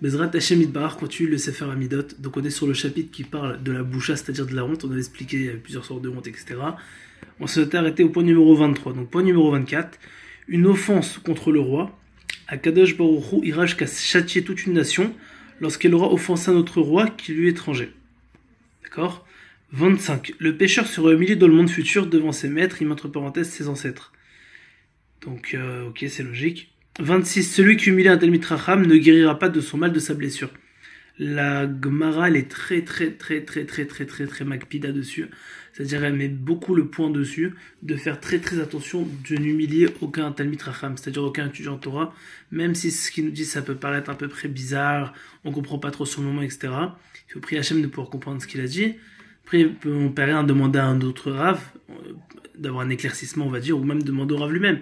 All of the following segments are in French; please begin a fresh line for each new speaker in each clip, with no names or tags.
Bezrat Hashem Idbar continue le Sefer Amidot. Donc on est sur le chapitre qui parle de la boucha, c'est-à-dire de la honte. On a expliqué plusieurs sortes de honte, etc. On s'est arrêté au point numéro 23. Donc point numéro 24. Une offense contre le roi. Akadosh Baruch Hu ira jusqu'à châtier toute une nation lorsqu'elle aura offensé un autre roi qui lui est étranger. D'accord. 25. Le pécheur sera humilié dans le monde futur devant ses maîtres, il met entre parenthèses ses ancêtres. Donc, ok, c'est logique. 26. Celui qui humilie un Talmid Racham ne guérira pas de son mal de sa blessure. La Gemara, elle est très macpida dessus. C'est-à-dire, elle met beaucoup le point dessus, de faire très attention de n'humilier aucun Talmid Racham, c'est-à-dire aucun étudiant Torah, même si ce qu'il nous dit, ça peut paraître un peu près bizarre, on comprend pas trop sur le moment, etc. Il faut prier Hachem de pouvoir comprendre ce qu'il a dit. Après, on peut rien demander à un autre Rav, d'avoir un éclaircissement, on va dire, ou même demander au Rav lui-même.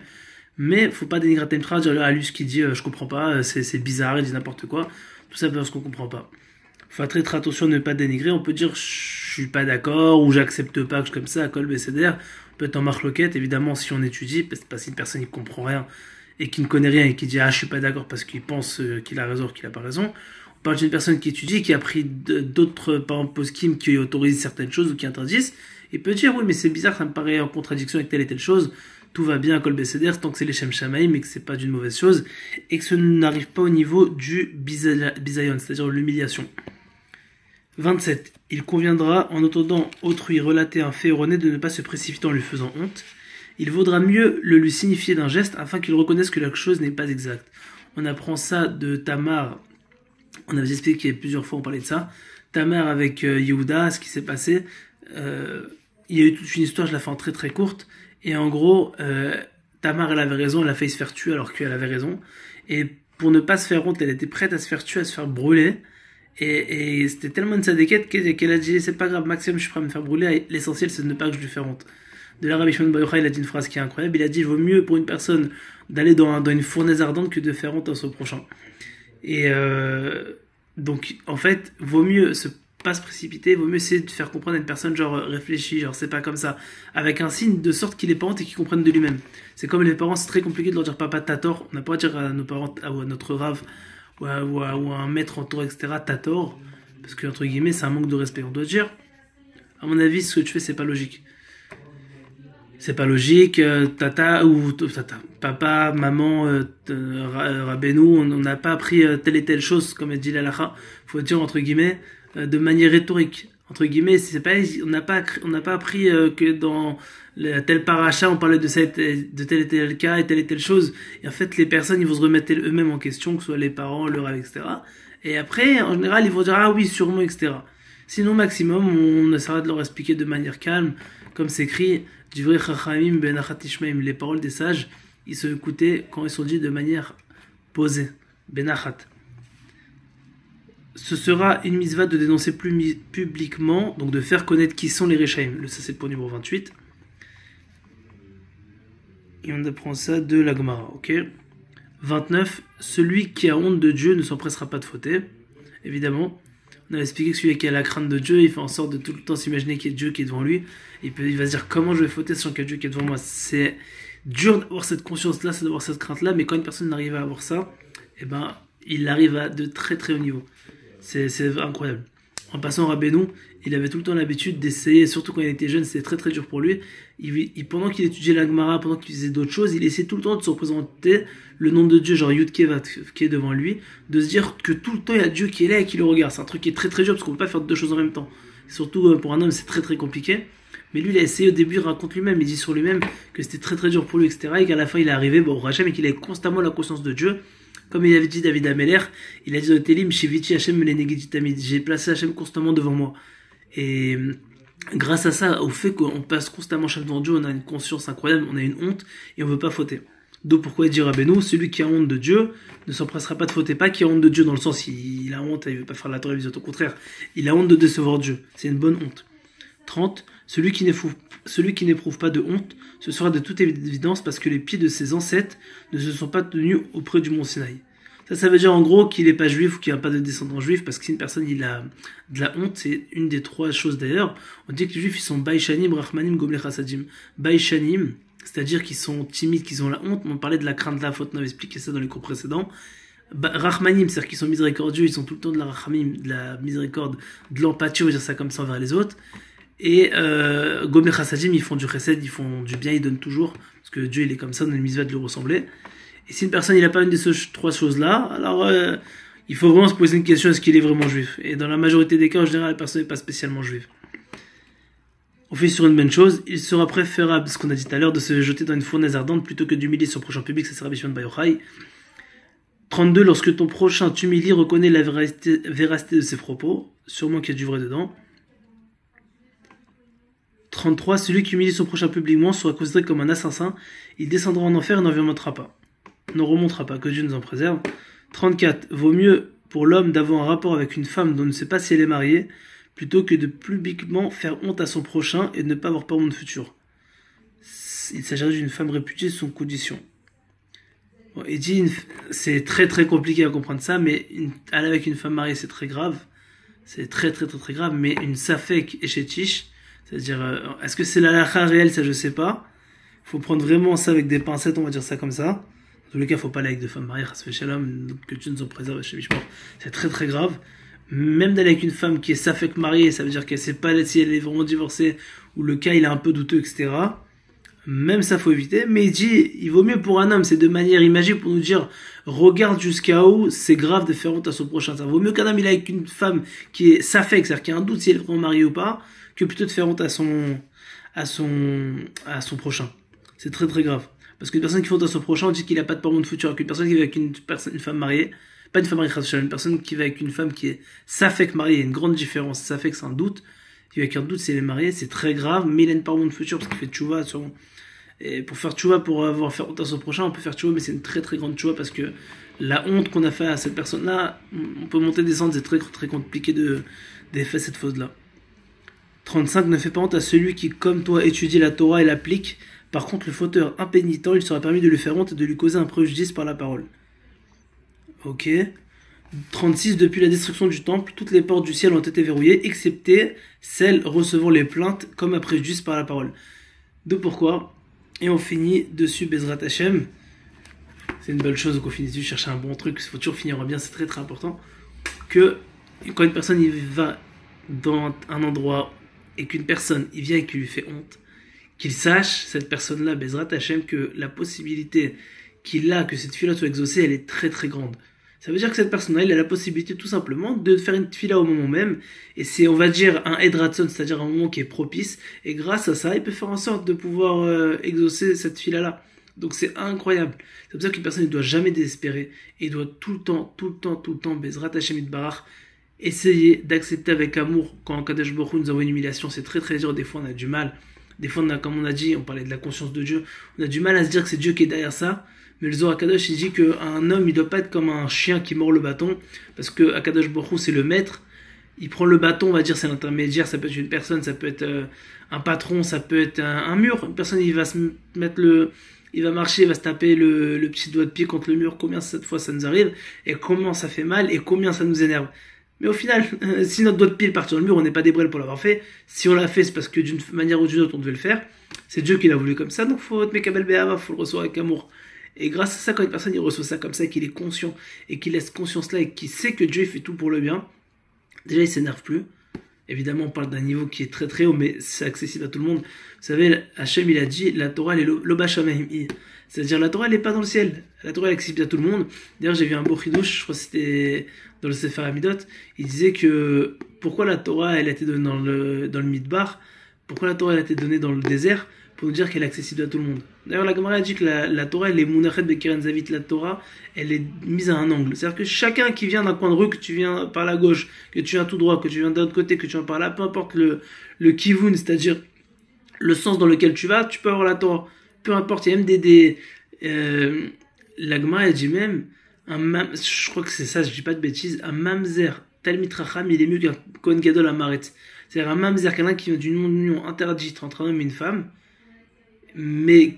Mais faut pas dénigrer Talmid Racham, dire à lui ce qu'il dit, je comprends pas, c'est bizarre, il dit n'importe quoi. Tout ça parce qu'on comprend pas. Faut faire très attention de ne pas dénigrer. On peut dire je suis pas d'accord ou j'accepte pas que je comme ça à Kol Besséder. On peut être en marloquette, évidemment, si on étudie, parce qu'une personne qui comprend rien et qui ne connaît rien et qui dit je suis pas d'accord parce qu'il pense qu'il a raison ou qu'il a pas raison. On parle d'une personne qui étudie, qui a pris d'autres, par exemple, poskim qui autorisent certaines choses ou qui interdisent. Il peut dire oui, mais c'est bizarre, ça me paraît en contradiction avec telle et telle chose. Tout va bien à Kol Besséder tant que c'est les Shem Shamaïm mais que c'est pas d'une mauvaise chose et que ce n'arrive pas au niveau du bisayon, c'est-à-dire l'humiliation. 27. Il conviendra, en entendant autrui relater un fait erroné, de ne pas se précipiter en lui faisant honte. Il vaudra mieux le lui signifier d'un geste afin qu'il reconnaisse que la chose n'est pas exacte. On apprend ça de Tamar. On avait expliqué qu'il y a plusieurs fois on parlait de ça. Tamar avec Yehuda, ce qui s'est passé. Il y a eu toute une histoire, je la fais en très courte. Et en gros, Tamar, elle avait raison, elle a failli se faire tuer alors qu'elle avait raison. Et pour ne pas se faire honte, elle était prête à se faire tuer, à se faire brûler. Et c'était tellement une sadéquette qu'elle a dit c'est pas grave, Maxime, je suis prêt à me faire brûler. L'essentiel, c'est de ne pas que je lui fasse honte. De là, Rabbi Shimon Bar Yochai, il a dit une phrase qui est incroyable. Il a dit il vaut mieux pour une personne d'aller dans une fournaise ardente que de faire honte à son prochain. Et donc, en fait, vaut mieux pas se précipiter, vaut mieux essayer de faire comprendre à une personne genre réfléchis, genre c'est pas comme ça, avec un signe de sorte qu'il est pas honte et qu'il comprenne de lui-même. C'est comme les parents, c'est très compliqué de leur dire papa t'as tort, on n'a pas à dire à nos parents ou à notre rave ou à un maître en Torah, etc. t'as tort, parce que entre guillemets c'est un manque de respect. On doit dire à mon avis ce que tu fais c'est pas logique. C'est pas logique, tata ou tata, papa, maman, Rabbeinu, on n'a pas appris telle et telle chose comme elle dit l'alacha. Faut dire entre guillemets de manière rhétorique, entre guillemets, c'est pas, on n'a pas appris que dans tel paracha on parlait de tel et tel cas et telle chose. Et en fait, les personnes ils vont se remettre eux-mêmes en question, que ce soit les parents, leur rêve, etc. Et après, en général, ils vont dire ah oui, sûrement, etc. Sinon, maximum, on essaiera de leur expliquer de manière calme, comme c'est écrit, Divrei Chachamim ben Achat Tishmaim, les paroles des sages, ils se écoutaient quand ils sont dit de manière posée, ben Achat. Ce sera une mitzvah de dénoncer plus publiquement, donc de faire connaître qui sont les Rechaim. Ça, c'est le point numéro 28. Et on apprend ça de la Gemara, ok. 29. Celui qui a honte de Dieu ne s'empressera pas de fauter. Évidemment, on avait expliqué que celui qui a la crainte de Dieu, il fait en sorte de tout le temps s'imaginer qu'il y a Dieu qui est devant lui. Il va se dire comment je vais fauter sans qu'il y ait Dieu qui est devant moi. C'est dur d'avoir cette conscience-là, c'est d'avoir cette crainte-là, mais quand une personne n'arrive à avoir ça, eh ben, il arrive à de très haut niveau. C'est incroyable. En passant, Rabbeinu, il avait tout le temps l'habitude d'essayer, surtout quand il était jeune, c'était très dur pour lui. Pendant qu'il étudiait la Gemara, pendant qu'il faisait d'autres choses, il essayait tout le temps de se représenter le nom de Dieu, genre Yud Kevat, qui est devant lui, de se dire que tout le temps il y a Dieu qui est là et qui le regarde. C'est un truc qui est très dur parce qu'on ne peut pas faire deux choses en même temps. Surtout pour un homme, c'est très compliqué. Mais lui, il a essayé au début, il raconte lui-même, il dit sur lui-même que c'était très dur pour lui, etc. Et qu'à la fin, il est arrivé au Rachem et qu'il avait constamment la conscience de Dieu. Comme il avait dit David Ameller, il a dit dans le Télim, Shiviti Hashem Melenegiti Tamid, j'ai placé Hashem constamment devant moi. Et grâce à ça, au fait qu'on passe constamment chaque devant Dieu, on a une conscience incroyable, on a une honte et on ne veut pas fauter. Donc pourquoi il dit Rabbeinu, celui qui a honte de Dieu ne s'empressera pas de fauter, pas qui a honte de Dieu dans le sens il a honte, il ne veut pas faire la Torah, au contraire, il a honte de décevoir Dieu, c'est une bonne honte. 30. Celui qui n'éprouve pas de honte, ce sera de toute évidence parce que les pieds de ses ancêtres ne se sont pas tenus auprès du mont Sinaï. Ça veut dire en gros qu'il n'est pas juif ou qu'il n'a pas de descendant juif, parce que si une personne il a de la honte, c'est une des trois choses d'ailleurs. On dit que les juifs ils sont baïchanim, rachmanim, gomlech hasadim. Baïchanim, c'est-à-dire qu'ils sont timides, qu'ils ont la honte. On parlait de la crainte de la faute, on avait expliqué ça dans les cours précédents. Rachmanim, c'est-à-dire qu'ils sont miséricordieux, ils sont tout le temps de la rachamim, de la miséricorde, de l'empathie, on va dire ça comme ça envers les autres. Et Gomer Chassadim, ils font du chesed, ils font du bien, ils donnent toujours, parce que Dieu il est comme ça, on a une mitzvah de lui ressembler. Et si une personne il n'a pas une de ces trois choses-là, alors il faut vraiment se poser une question, est-ce qu'il est vraiment juif? Et dans la majorité des cas, en général, la personne n'est pas spécialement juive. On fait sur une bonne chose, il sera préférable, ce qu'on a dit tout à l'heure, de se jeter dans une fournaise ardente plutôt que d'humilier son prochain public, ça sera Rabbi Shimon Bar Yochai. 32, lorsque ton prochain t'humilie, reconnais la véracité de ses propos, sûrement qu'il y a du vrai dedans. 33, celui qui humilie son prochain publiquement sera considéré comme un assassin, il descendra en enfer et n'en remontera pas. Que Dieu nous en préserve. 34, vaut mieux pour l'homme d'avoir un rapport avec une femme dont on ne sait pas si elle est mariée, plutôt que de publiquement faire honte à son prochain et de ne pas avoir peur de monde futur. Il s'agirait d'une femme répudiée sous condition. Bon, il dit, c'est très très compliqué à comprendre ça, mais aller avec une femme mariée c'est très grave, c'est très grave, mais une safek échétiche, c'est-à-dire, est-ce que c'est la halakha réelle, ça je sais pas, faut prendre vraiment ça avec des pincettes, on va dire ça comme ça. Dans tous les cas, faut pas aller avec de femmes mariées, ça fait shalom, que Dieu nous en préserve chez Mishmor, c'est très grave. Même d'aller avec une femme qui est safek mariée, ça veut dire qu'elle sait pas si elle est vraiment divorcée, ou le cas il est un peu douteux, etc. Même ça faut éviter, mais il dit, il vaut mieux pour un homme, c'est de manière imagée pour nous dire, regarde jusqu'à où c'est grave de faire honte à son prochain. Ça vaut mieux qu'un homme il est avec une femme qui est safek, c'est-à-dire qu'il y a un doute si elle est vraiment mariée ou pas, que plutôt de faire honte à son prochain. C'est très grave. Parce qu'une personne qui fait honte à son prochain, on dit qu'il n'a pas de peur de futur, alors qu'une personne qui va avec une femme mariée, pas une femme mariée, une personne qui va avec une femme qui est safek mariée, il y a une grande différence. Safek c'est un doute, qui va avec un doute si elle est mariée, c'est très grave, mais il a une peur de futur parce qu'il fait tchouva sur. Et pour faire tchouva, pour avoir fait honte à son prochain, on peut faire tchouva, mais c'est une très grande tchouva parce que la honte qu'on a fait à cette personne-là, on peut monter, descendre, c'est très compliqué de faire cette faute-là. 35, ne fais pas honte à celui qui, comme toi, étudie la Torah et l'applique. Par contre, le fauteur impénitent, il sera permis de lui faire honte et de lui causer un préjudice par la parole. Ok. 36, depuis la destruction du temple, toutes les portes du ciel ont été verrouillées, excepté celles recevant les plaintes comme un préjudice par la parole. De pourquoi? Et on finit dessus Bezrat Hashem. C'est une belle chose qu'on finit dessus, chercher un bon truc, il faut toujours finir bien, c'est très important. Que quand une personne il va dans un endroit et qu'une personne il vient et qu'il lui fait honte, qu'il sache, cette personne-là, Bezrat Hashem, que la possibilité qu'il a que cette fille-là soit exaucée, elle est très grande. Ça veut dire que cette personne-là, il a la possibilité tout simplement de faire une fila au moment même, et c'est, on va dire, un Edratson, c'est-à-dire un moment qui est propice, et grâce à ça, il peut faire en sorte de pouvoir exaucer cette fila-là. Donc c'est incroyable. C'est pour ça qu'une personne ne doit jamais désespérer, et il doit tout le temps, Bezrat Hashem Itbarach, essayer d'accepter avec amour. Quand Kadosh Baruch Hu nous envoie une humiliation, c'est très dur, des fois on a du mal. Des fois, comme on a dit, on parlait de la conscience de Dieu, on a du mal à se dire que c'est Dieu qui est derrière ça. Mais le Zohar Kadosh, il dit qu'un homme, il doit pas être comme un chien qui mord le bâton, parce que Akadosh Baruch Hu, c'est le maître. Il prend le bâton, on va dire, c'est l'intermédiaire, ça peut être une personne, ça peut être un patron, ça peut être un mur. Une personne, il va se mettre il va marcher, il va se taper le petit doigt de pied contre le mur. Combien cette fois ça nous arrive, et combien ça fait mal, et combien ça nous énerve. Mais au final, si notre doigt de pied part sur le mur, on n'est pas des brels pour l'avoir fait. Si on l'a fait, c'est parce que d'une manière ou d'une autre, on devait le faire. C'est Dieu qui l'a voulu comme ça, donc faut te mekabel be'ava, faut le recevoir avec amour. Et grâce à ça, quand une personne il reçoit ça comme ça, qu'il est conscient, et qu'il laisse conscience là, et qu'il sait que Dieu il fait tout pour le bien, déjà il s'énerve plus. Évidemment, on parle d'un niveau qui est très haut, mais c'est accessible à tout le monde. Vous savez, Hachem il a dit, la Torah elle est l'oba shamayim. C'est-à-dire la Torah elle est pas dans le ciel. La Torah elle est accessible à tout le monde. D'ailleurs, j'ai vu un beau chidouche, je crois que c'était dans le Sefer Amidot, il disait que pourquoi la Torah elle a été donnée dans le Midbar, pourquoi la Torah elle a été donnée dans le désert, pour nous dire qu'elle est accessible à tout le monde. D'ailleurs, la Gemara a dit que la Torah elle est Munachet Bekeren Zavit, la Torah elle est mise à un angle. C'est-à-dire que chacun qui vient d'un coin de rue, que tu viens par la gauche, que tu viens tout droit, que tu viens d'un autre côté, que tu viens par là, peu importe le kivun, c'est-à-dire le sens dans lequel tu vas, tu peux avoir la Torah. Peu importe, il y a même la Gemara elle dit même, je crois que c'est ça, je dis pas de bêtises, un mamzer, Talmid Racham, il est mieux qu'un Kohen Gadol à Maret. C'est-à-dire un mamzer, quelqu'un qui vient d'une union interdite entre un homme et une femme, mais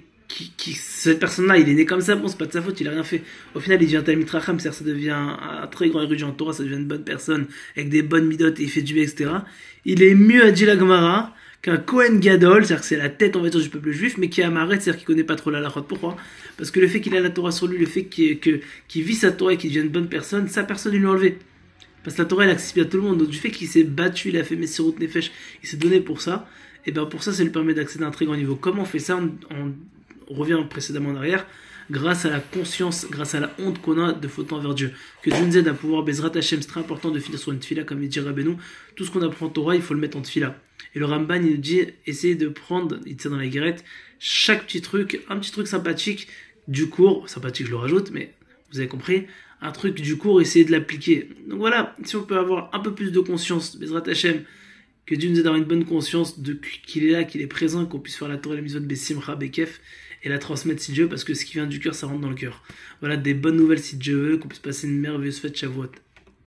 cette personne-là, il est né comme ça, bon, c'est pas de sa faute, il a rien fait. Au final, il devient Talmid Racham, c'est-à-dire ça devient un très grand érudit en Torah, ça devient une bonne personne, avec des bonnes midotes, et il fait du bien, etc. Il est mieux, à dit la Gemara, qu'un Kohen Gadol, c'est-à-dire que c'est la tête, on va dire, du peuple juif, mais qui est Amaret, c'est-à-dire qu'il connaît pas trop la halachot. Pourquoi? Parce que le fait qu'il a la Torah sur lui, le fait qu'il vit sa Torah et qu'il devienne une bonne personne, ça, personne ne lui a enlevé. Parce que la Torah, elle est accessible à tout le monde. Donc, du fait qu'il s'est battu, il a fait Messirut Nefesh, il s'est donné pour ça, et bien pour ça, ça lui permet d'accéder à un très grand niveau. Comment on fait ça? On revient précédemment en arrière, grâce à la conscience, grâce à la honte qu'on a de faute envers Dieu. Que Dieu nous aide à pouvoir Bezrat Hashem, c'est très important de finir sur une tfila, comme il dit Rabbeinu. Tout ce qu'on apprend en Torah, il faut le mettre en tfila. Et le Ramban, il nous dit, essayez de prendre, il dit ça dans la guérette, chaque petit truc, un petit truc sympathique du cours, sympathique je le rajoute, mais vous avez compris, un truc du cours, essayez de l'appliquer. Donc voilà, si on peut avoir un peu plus de conscience, Bezrat Hashem, que Dieu nous aide à avoir une bonne conscience de qu'il est là, qu'il est présent, qu'on puisse faire la Torah et la mitzvot Bessimcha Bekef, et la transmettre si Dieu, parce que ce qui vient du cœur, ça rentre dans le cœur. Voilà, des bonnes nouvelles si Dieu veut, qu'on puisse passer une merveilleuse fête Shavuot.